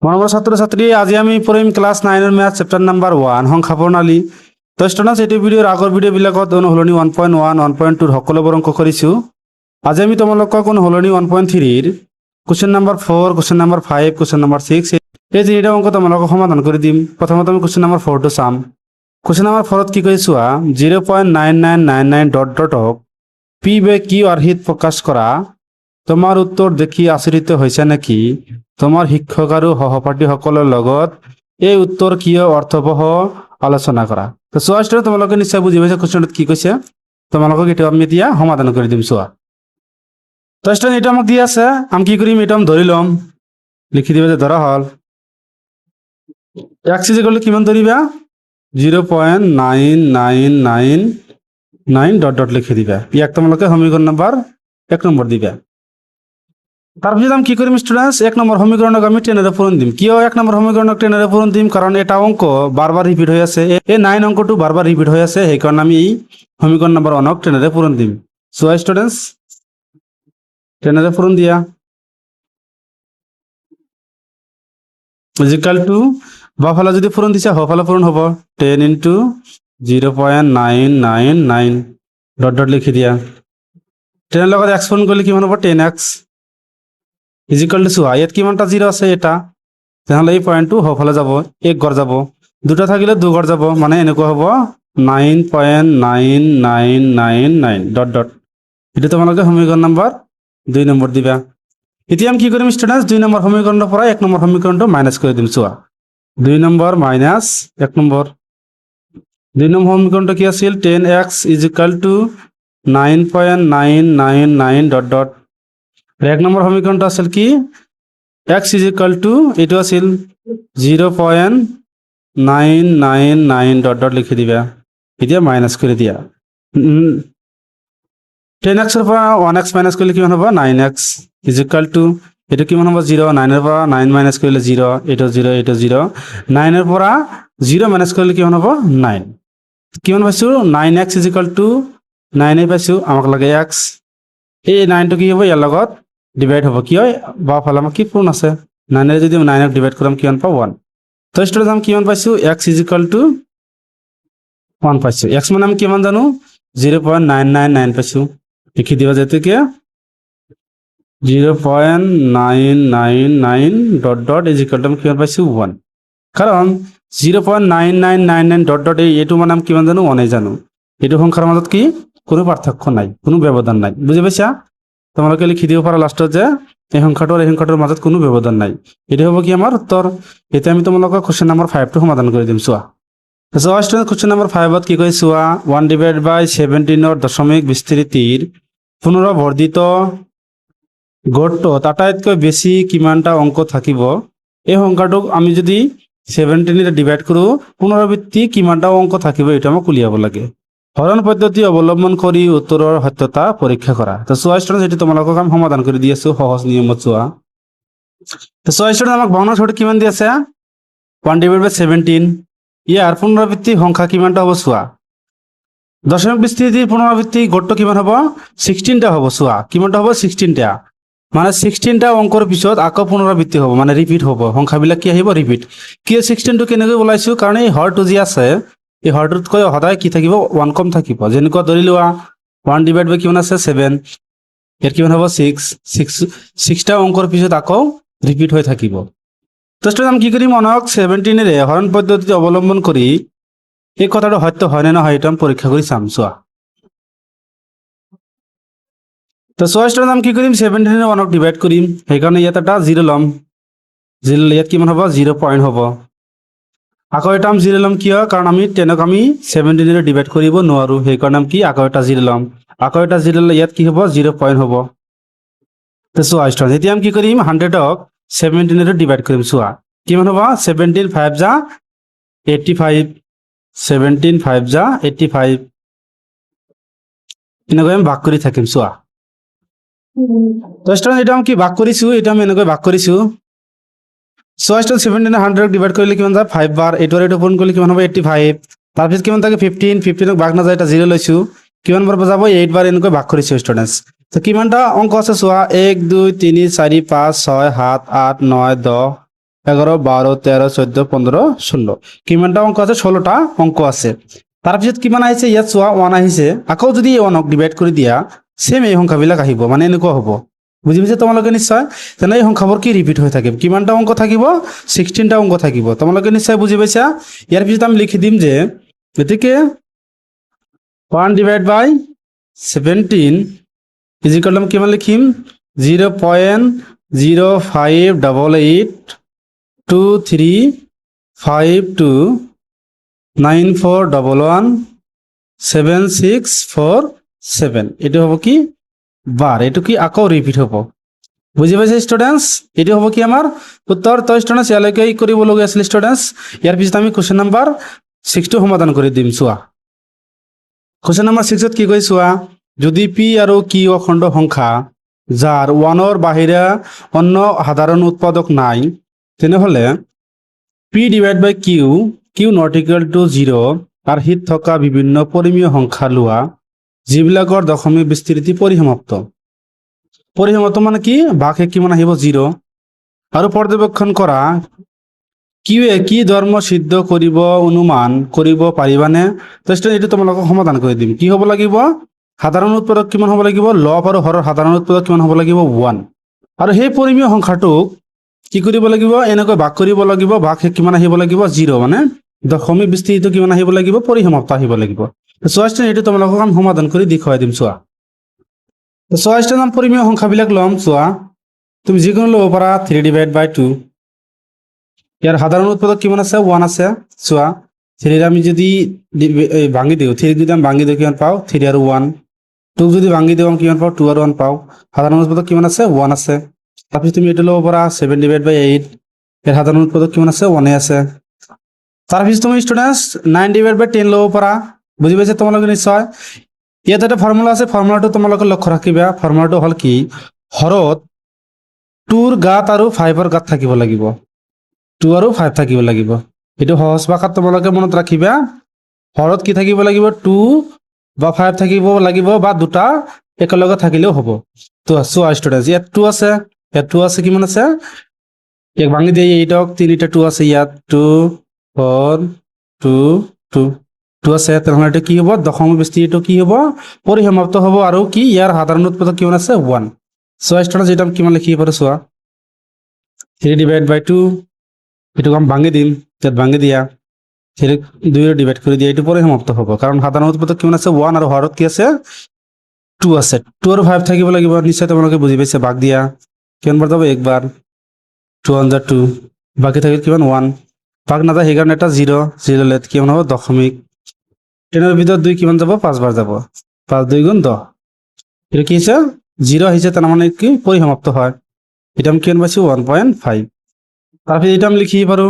মৰমৰ ছাত্ৰ ছাত্ৰী আজি আমি পঢ়িম ক্লাছ 9 ৰ মেথ চেপ্টাৰ নাম্বাৰ 1 সংখ্যা প্ৰণালী। তো ষ্টুডেণ্টছ এই ভিডিঅ'ৰ আগৰ ভিডিঅ'বিলাকত অনুসৰণি 1.1 1.2 সকলোবোৰ অংক কৰিছো। আজি আমি তোমালোকক অনুসৰণি 1.3 ৰ question number 4 question number 5 question number 6 এই তিনিটা অংক তোমালোকক সমাধান কৰি দিম। প্ৰথমতে আমি কোৱেশ্চন নাম্বাৰ 4 টো চাম। কোৱেশ্চন নাম্বাৰ 4 ত কি কৈছো 0.9999 ডট ডটক পি বে কিউ আৰ্হিত প্ৰকাশ কৰা। তোমাৰ উত্তৰ দেখি আচৰিত হৈছে নেকি? তোমাৰ শিক্ষক আৰু সহপাঠীসকলৰ লগত এই উত্তৰ কিয় অৰ্থবহ আলোচনা কৰা। তো চোৱা ষ্টুডেণ্ট তোমালোকে নিশ্চয় বুজি পাইছা কোৱেশ্চনত কি কৈছে। তোমালোকক এটা আমি এতিয়া সমাধান কৰি দিম চোৱা। তো ষ্টুডেণ্ট এটা আমাক দি আছে, আমি কি কৰিম এটা আমি ধৰি ল'ম। লিখি দিবা যে ধৰা হ'ল x ইকুৱেল কিমান ধৰিবা 0.9999 ডট ডট লিখি দিবা। ইয়াক তোমালোকে সমীকৰণ নাম্বাৰ 1 নম্বৰ দিবা। তারপরে আমি কি করিম স্টুডেন্টস 1 নম্বর সমীকরণক আমি 10 এর পূরণ দিম। কিয় 1 নম্বর সমীকরণক 10 এর পূরণ দিম? কারণ এটা অঙ্ক বারবার রিপিট হয়ে আছে, এই 9 অঙ্কটো বারবার রিপিট হয়ে আছে, সেই কারণে আমি এই সমীকরণ নাম্বার 1 ক 10 এর পূরণ দিম। সো স্টুডেন্টস 10 এর পূরণ দিয়া ইকুয়াল টু বাফালা যদি পূরণ দিছে হফালা পূরণ হব 10 ইনটু 0.999 ডট ডট লিখি দিয়া 10 এর লগত x পূরণ করলে কিমান হ'ব 10x ইকুয়াল টু চোৱা ইয়াত কিমানটা 0 আছে এটা, তাহলে এই পয়েন্টটো হফালে যাব, এক ঘর যাব, দুটা থাকিলে দু ঘর যাব, মানে এনেকুৱা হ'ব 9.9999 ডট ডট। এটা তোমালোকে সমীকৰণ নাম্বাৰ 2 নম্বৰ দিবা। এতিয়া আমি কি কৰিম স্টুডেন্টস 2 নম্বৰ সমীকৰণৰ পৰা 1 নম্বৰ সমীকৰণটো মাইনাস কৰি দিম। চোৱা 2 নম্বৰ মাইনাস 1 নম্বৰ, 2 নম্বৰ সমীকৰণটো কি আছিল 10x equal to 9.999 dot dot. 1 number সমীকৰণটো আছিল কি x ইকুয়াল টু এটো আছিল 0.999 ডট ডট লিখি দিবা। এতিয়া মাইনাস করে দিয়া 10x এর পৰা 1x মাইনাস করলে কিমান হ'ব 9x ইকুয়াল টু এটো কিমান হ'ব 0, 9 এর পৰা 9 মাইনাস কৰলে 0, এটো 0 এটো 0, 9 এৰ পৰা 0 মাইনাস করলে কিমান হ'ব 9। কিমান পাইছো 9x ইকুয়াল টু 9 এ পাইছো, আমাক লাগে x, এই 9 টো কি হ'ব ইয়াৰ লগত ডিভাইড হ'ব, কি হয় বাওঁফালে আমাৰ কি পূৰণ আছে 9 এৰ যদি 9 ক ডিভাইড কৰাম কিমান পাওঁ 1। তো স্টুডেন্ট আমি কিমান পাইছো x ইকুয়াল টু 1 পাইছো। x মানে আমি কিমান জানো 0.999 পাইছো, লিখি দিবা যেতেকে 0.999 ডট ডট ইকুয়াল টু আমি কিমান পাইছো 1। কারণ 0.9999 ডট ডট এইটো মানে আমি কিমান জানো 1 জানো, এইটো সংখ্যাৰ মাজত কি কোনো পাৰ্থক্য নাই, কোনো ব্যৱধান নাই, বুজি পাইছা? তোমালোকে লিখি দিব পাৰা লাষ্টত যে এই সংখ্যাটোৰ মাজত কোনো ব্যৱধান নাই। এটা হ'ব কি আমাৰ উত্তৰ। এতিয়া আমি তোমালোকক কোৱেশ্চন নাম্বাৰ 5 টো সমাধান কৰি দিম। চোৱা স্টুডেন্ট কোৱেশ্চন নাম্বাৰ 5 ত কি কয় চোৱা 1/17 ৰ দশমিক বিস্তৃতিৰ পুনৰাবৰ্তিত গড়টোত আটাইতকৈ বেছি কিমানটা অংক থাকিব? এই সংখ্যাটোক আমি যদি 17 এৰে ডিভাইড কৰো পুনৰাবৃত্তি কিমানটা অংক থাকিব এটা আমাক উলিয়াব লাগে। হৰণ পদ্ধতি অবলম্বন কৰি উত্তৰৰ সত্যতা পৰীক্ষা কৰা। তো চোৱা স্টুডেন্ট এটি তোমালোকক আমি সমাধান কৰি দি আছো সহজ নিয়মত। চোৱা তো চোৱা স্টুডেন্ট আমাক ভগ্নাংশটো কিমান দি আছে 1/17, ইয়াৰ পুনৰাবৃত্তি সংখ্যা কিমানটা হ'ব চোৱা। দশমিক বিস্তৃতিৰ পুনৰাবৃত্তি গড়টো কিমান হ'ব 16টা হ'ব। চোৱা কিমানটা হ'ব 16টা, মানে 16টা অংকৰ পিছত আকৌ পুনৰাবৃত্তি হ'ব, মানে ৰিপিট হ'ব, সংখ্যাবিলাক কি আহিব ৰিপিট। কিয় 16 টো কেনেকৈ ওলাইছো কাৰণ এই হৰটো যি আছে এই হৰটোতকৈ সদায় কি থাকিব 1 কম থাকিব। যেনেকুৱা ধৰি লোৱা 1 ডিভাইড বাই কিমান আছে 7, ইয়াৰ কিমান হ'ব 6টা অংকৰ পিছত আকৌ ৰিপিট হৈ থাকিব। তো স্টুডেন্ট আমি কি কৰিম 17 এৰে হৰণ পদ্ধতি অৱলম্বন কৰি এই কথাটো সত্য হয় নে নহয় এটা আমি পৰীক্ষা কৰি চাম। চোৱা তো চোৱা স্টুডেন্ট আমি কি কৰিম 17 এৰে 1 ক ডিভাইড কৰিম, সেইকাৰণে ইয়াত এটা 0 ল'ম, 0 ইয়াত কিমান হ'ব 0 পইণ্ট হ'ব। আকৌ এটা আমি 0 ল'ম কিয় কাৰণ আমি 10ক আমি 17 এৰে ডিভাইড কৰিব নোৱাৰো, সেইকাৰণে আমি কি আকৌ এটা 0 ল'ম, আকৌ এটা 0 ল'লে ইয়াত কি হ'ব 0 পইণ্ট হ'ব। তো চোৱা স্টুডেন্ট এতিয়া আমি কি কৰিম 100ক 17 এৰে ডিভাইড কৰিম। চোৱা কিমান হ'ব 17 5 যা 85, 17 5 যা 85, এনেকৈ আমি ভাগ কৰি থাকিম। চোৱা তো স্টুডেন্ট এটা আমি কি ভাগ কৰিছো, এটা আমি এনেকৈ ভাগ কৰিছো। চোৱা স্টুডেন্ট 17 100ক ডিভাইড কৰিলে কিমান যায় 5 বাৰ, এইটো আৰু এইটো পূৰণ কৰিলে কিমান হ'ব 85, তাৰপিছত কিমান থাকে 15ক ভাগ নাযায় এটা 0 লৈছো, কিমান বাৰ বজাব 8 বাৰ এনেকৈ ভাগ কৰিছো স্টুডেন্টস। তো কিমানটা অংক আছে চোৱা 1 2 3 4 5 6 7 8 9 10 11, 12, 13, 14, 15, 16 কিমানটা অঙ্ক আছে? 16টা অঙ্ক আছে। তাৰপিছত কিমান আহিছে? ইয়াত চোৱা 1 আহিছে। আকৌ যদি এই 1ক ডিভাইড কৰি দিয়া সেম এই সংখ্যাবিলাক আহিব, মানে এনেকুৱা হ'ব। বুজি পাইছে তোমালোকে নিশ্চয়? তেনে এই সংখ্যাবোৰ কি ৰিপিট হৈ থাকিব? কিমানটা অঙ্ক থাকিব? 16টা অঙ্ক থাকিব। তোমালোকে নিশ্চয় বুজি পাইছা? ইয়াৰ পিছত আমি লিখি দিম যে গতিকে 1 divide by 17 is equal to কিমান লিখিম? 0.0582234117647 এইটো হ'ব কি? বার। এইটো কি আকৌ ৰিপিট হ'ব। বুজি পাইছে ষ্টুডেন্টস? এইটো হ'ব কি আমাৰ উত্তৰ। তো ষ্টুডেন্টস ইয়ালৈকে কি কৰিবলগীয়া আছিল ষ্টুডেন্টস? ইয়াৰ পিছত আমি কুৱেশ্যন নাম্বাৰ 6টো সমাধান কৰি দিম। চোৱা কুৱেশ্যন নাম্বাৰ 6ত কি কৈ চোৱা, যদি পি আৰু কিউ অখণ্ড সংখ্যা যাৰ 1ৰ বাহিৰে অন্য সাধাৰণ উৎপাদক নাই, তেনেহ'লে P divide by Q not equal to 0 আৰু হিত থকা বিভিন্ন পৰিমেয় সংখ্যা লোৱা যিবিলাকৰ দশমিক বিস্তৃতি পৰিসমাপ্ত। পৰিসমাপ্ত মানে কি? ভাগশেষ কিমান আহিব? 0। আৰু পৰ্যবেক্ষণ কৰা কিউৱে কি ধৰ্ম সিদ্ধ কৰিব অনুমান কৰিব পাৰিবানে? তো এইটো তোমালোকক সমাধান কৰি দিম। কি হ'ব লাগিব? সাধাৰণ উৎপাদক কিমান হ'ব লাগিব? লব আৰু হৰৰ সাধাৰণ উৎপাদক কিমান হ'ব লাগিব? 1। আৰু সেই পৰিমেয় সংখ্যাটোক কি কৰিব লাগিব? এনেকৈ ভাগ কৰিব লাগিব। ভাগশেষ কিমান আহিব লাগিব? 0, মানে দশমিক বিস্তৃতিটো কিমান আহিব লাগিব? পৰিসমাপ্ত আহিব লাগিব। চোৱা এইটো তোমালোকক আমি সমাধান কৰি দেখুৱাই দিম। চোৱা চোৱা নাম পৰিমেয় সংখ্যাবিলাক ল'ম। চোৱা তুমি যিকোনো ল'ব পাৰা। 3 ডিভাইড বাই 2 ইয়াৰ সাধাৰণ উৎপাদক কিমান আছে? 1 আছে। চোৱা 3 আমি যদি ভাঙি দিওঁ, 3 যদি আমি ভাঙি দিওঁ কিমান পাওঁ? 3 আৰু 1। 2 যদি ভাঙি দিওঁ কিমান পাওঁ? 2 আৰু 1 পাওঁ। সাধাৰণ উৎপাদক কিমান আছে? 1 আছে। তাৰপিছত তুমি এইটো ল'ব পাৰা 7 ডিভাইড বাই 8 ইয়াৰ সাধাৰণ উৎপাদক কিমান আছে? 1 আছে। তাৰপিছত তুমি ষ্টুডেন্টস 9 ডিভাইড বাই 10 ল'ব পাৰা। বুজি পাইছে তোমালোকে নিশ্চয়? ইয়াত এটা ফৰ্মুলা আছে, ফৰ্মুলাটো তোমালোকে লক্ষ্য ৰাখিবা। ফৰ্মুলাটো হ'ল কি? হৰত 2ৰ গাত আৰু 5ৰ গাত থাকিব লাগিব। 2 আৰু 5 থাকিব লাগিব। এইটো সহজ ভাষাত তোমালোকে মনত ৰাখিবা। হৰত কি থাকিব লাগিব? 2 বা 5 থাকিব লাগিব, বা দুটা একেলগে থাকিলেও হ'ব। তো চোৱা ষ্টুডেন্টস ইয়াত 2 আছে, ইয়াত 2 আছে। কিমান আছে? এক ভাঙি দিয়ে 8ক 3টা 2 আছে ইয়াত। 2 4 2 2 2 আছে। তেনেহ'লে এইটো কি হ'ব? দশমিক বিস্তৃতিটো কি হ'ব? পৰিসমাপ্ত হ'ব। আৰু কি ইয়াৰ সাধাৰণ উৎপাদক কিমান আছে? 1। চোৱা ষ্টুডেন্টস এটা কিমান লিখিব পাৰো? চোৱা 3 ডিভাইড বাই 2 এটুকু আমি ভাঙি দিম। ইয়াত ভাঙি দিয়া 3 2 ডিভাইড কৰি দিয়া, এইটো পৰিসমাপ্ত হ'ব। কাৰণ সাধাৰণ উৎপাদক কিমান আছে? 1 আৰু হৰত কি আছে? 2 আছে। 2 আৰু 5 থাকিব লাগিব। নিশ্চয় তোমালোকে বুজি পাইছে। ভাগ দিয়া কিমান বাৰ যাব? একবাৰ। 2 1 যা 2, বাকি থাকিল কিমান? 1। ভাগ নাযায় সেইকাৰণে এটা 0 লে কিমান হ'ব? দশমিক। 10ৰ ভিতৰত 2 কিমান যাব? 5 বাৰ যাব। 5 2 গুণ 10। এটা কি হৈছে? 0 আহিছে, তার মানে কি? পরিসমাপ্ত হয়। এটা আমি কিমান পাইছো? 1.5। তারপরে এটা আমি লিখি পারো,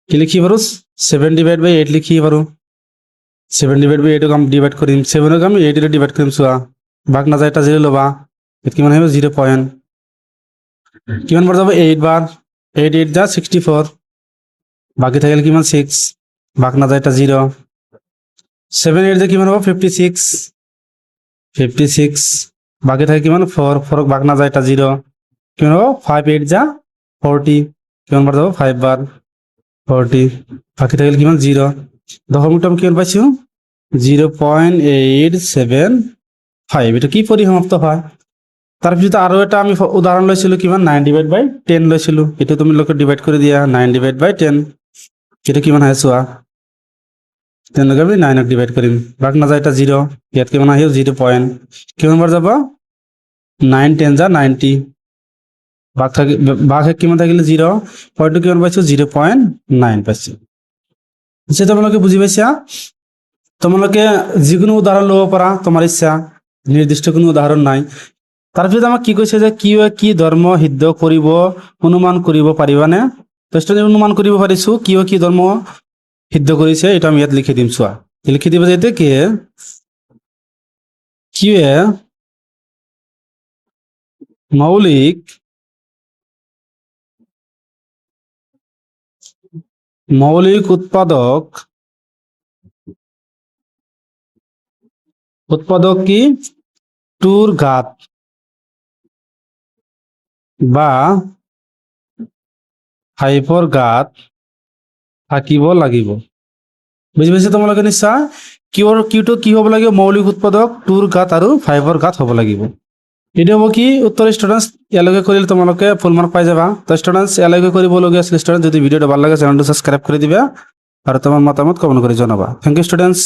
কি লিখি পারো? 7 ডিভাইড বাই 8 লিখি পারো। 7 ডিভাইড বাই 8 আমি ডিভাইড করিম। 7 আমি 8 ডিভাইড করিম। চোৱা ভাগ না যায়, এটা 0 ল'বা। এটা কিমান আহিব? 0 পইণ্ট। কিমান বাৰ যাব? 8 বাৰ। 8 8 যা 64। বাকি থাকিল কিমান? 6। ভাগ না যায়, এটা 0। 7 8 যা কিমান হ'ব? 56। 56 বাকি থাকে কিমান? 4। 4 ভাগ না যায়, এটা 0। কিমান হ'ব? 5 8 যা 40। কিমান বাৰ যাব? 5 বাৰ। 40 বাকি থাকিল কিমান? 0। দশমিকটো আমি কিমান পাইছো? 0.875। এটা কি পরিসমাপ্ত হয়। তাৰপিছত আৰু এটা আমি উদাহৰণ লৈছিলো, কিমান? 9 ডিভাইড বাই 10 লৈছিলো। এটা তুমি লোকে ডিভাইড কৰি দিয়া। 9 ডিভাইড বাই 10 এটা কিমান হয়? চোৱা 10 আমি 9ক ডিভাইড কৰিম। ভাগ না যায়, এটা 0। ইয়াত কিমান আহিব? 0 পইণ্ট। কিমান বাৰ যাব? 9 10 যা 90। ভাগ কিমান থাকিলে? 0। পইণ্টটো কিমান পাইছো? 0.9 পাইছো। নিশ্চয় তোমালোকে বুজি পাইছা? তোমালোকে যিকোনো উদাহৰণ ল'ব পাৰা, তোমাৰ ইচ্ছা। নিৰ্দিষ্ট কোনো উদাহৰণ নাই। তাৰপিছত আমাক কি কৈছে যে কিউৱে কি ধৰ্ম সিদ্ধ কৰিব অনুমান কৰিব পাৰিবানে? অনুমান কৰিব পাৰিছো কিউৱে কি ধৰ্ম সিদ্ধ কৰিছে, এটা আমি ইয়াত লিখি দিম। চোৱা লিখি দিব যে কি কিউৱে মৌলিক উৎপাদক কি 2ৰ ঘাত বা 5ৰ ঘাত থাকিব লাগিব। বুজি পাইছে তোমালোকে নিশ্চয়? কিউটো কি হ'ব লাগিব? মৌলিক উৎপাদক 2ৰ ঘাত আৰু 5ৰ ঘাত হ'ব লাগিব। এইটো হ'ব কি উত্তৰ ষ্টুডেণ্টছ, ইয়ালৈকে কৰিলে তোমালোকে ফুল মাৰ্ক পাই যাবা। তো ষ্টুডেণ্টছ ইয়ালৈকে কৰিবলগীয়া আছিল ষ্টুডেণ্ট, যদি ভিডিঅ'টো ভাল লাগে চেনেলটো ছাবস্ক্ৰাইব কৰি দিবা আৰু তোমাৰ মতামত কমেণ্ট কৰি জনাবা। Thank you students.